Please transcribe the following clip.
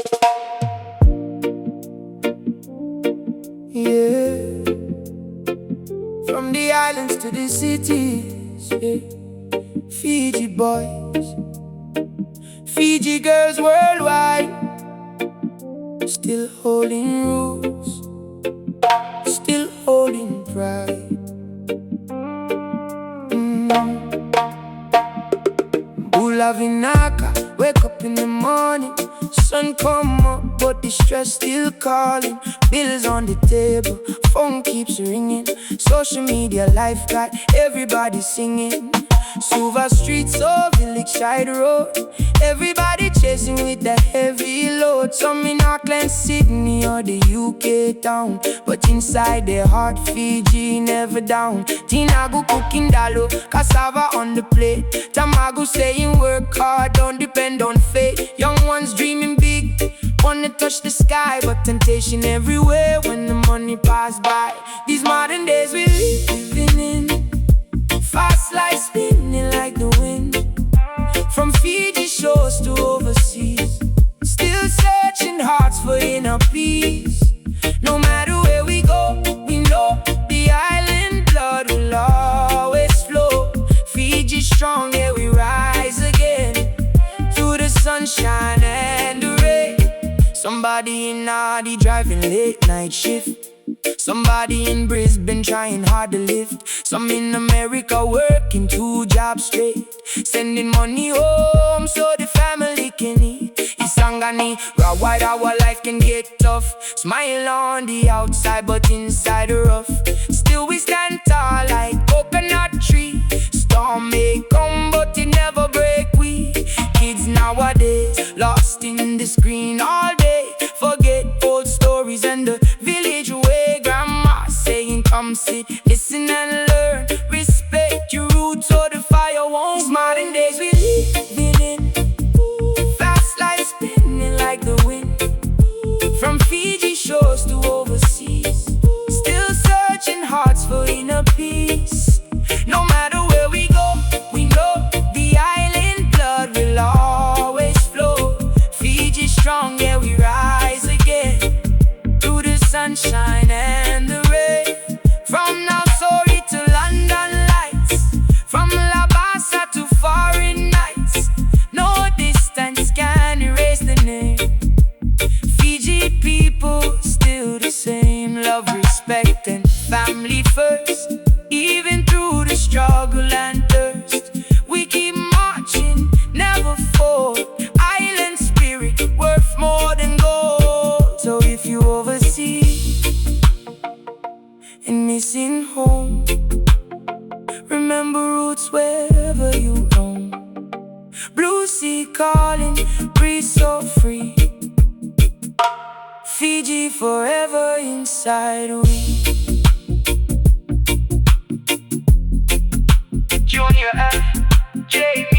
Yeah, from the islands to the cities, yeah. Fiji boys, Fiji girls worldwide, still holding rules, still holding pride. Bulavinaka, wake up in the morning, sun come up, but the stress still calling. Bills on the table, phone keeps ringing. Social media life got everybody singing. Suva Street, so Village Side Road, everybody chasing with that heavy load. Some in Auckland, Sydney or the UK town, but inside their heart Fiji never down. Tinagu cooking dalo, cassava on the plate. Tamagu saying work hard, don't depend on fate. Young ones dreaming big, wanna touch the sky, but temptation everywhere when the money pass by. These modern days we living in, fast life spinning like the wind. From Fiji shores to overseas, still searching hearts for inner peace. No matter where we go, we know the island blood will always flow. Fiji strong, yeah, we rise again, through the sunshine and the rain. Somebody in Nadi driving late night shift, somebody in Brisbane trying hard to lift, some in America working 2 jobs straight, sending money home so the family can eat. Isangani, wide our life can get tough. Smile on the outside but inside rough. Still we stand tall like coconut tree. Storm may come but it never break we. Kids nowadays lost in the screen all day, forget old stories and the village way. Grandma saying come sit, listen and learn. Respect your roots so the fire won't. These modern days we living in, fast life spinning like the wind. From Fiji shores to overseas, still searching hearts for inner peace. No matter where we go, we know the island blood will always flow. Fiji strong, yeah, we rise again, through the sunshine and the rain. From Nausori to London lights, from Labasa to foreign nights, no distance can erase the name. Fiji people still the same, love, respect and family first. Even through the struggle and thirst, we keep marching, never fall. Island spirit worth more than gold. So if you overseas and missing home, remember roots wherever you roam. Blue sea calling, breeze so free. Fiji forever inside we. Junior F, Jamie.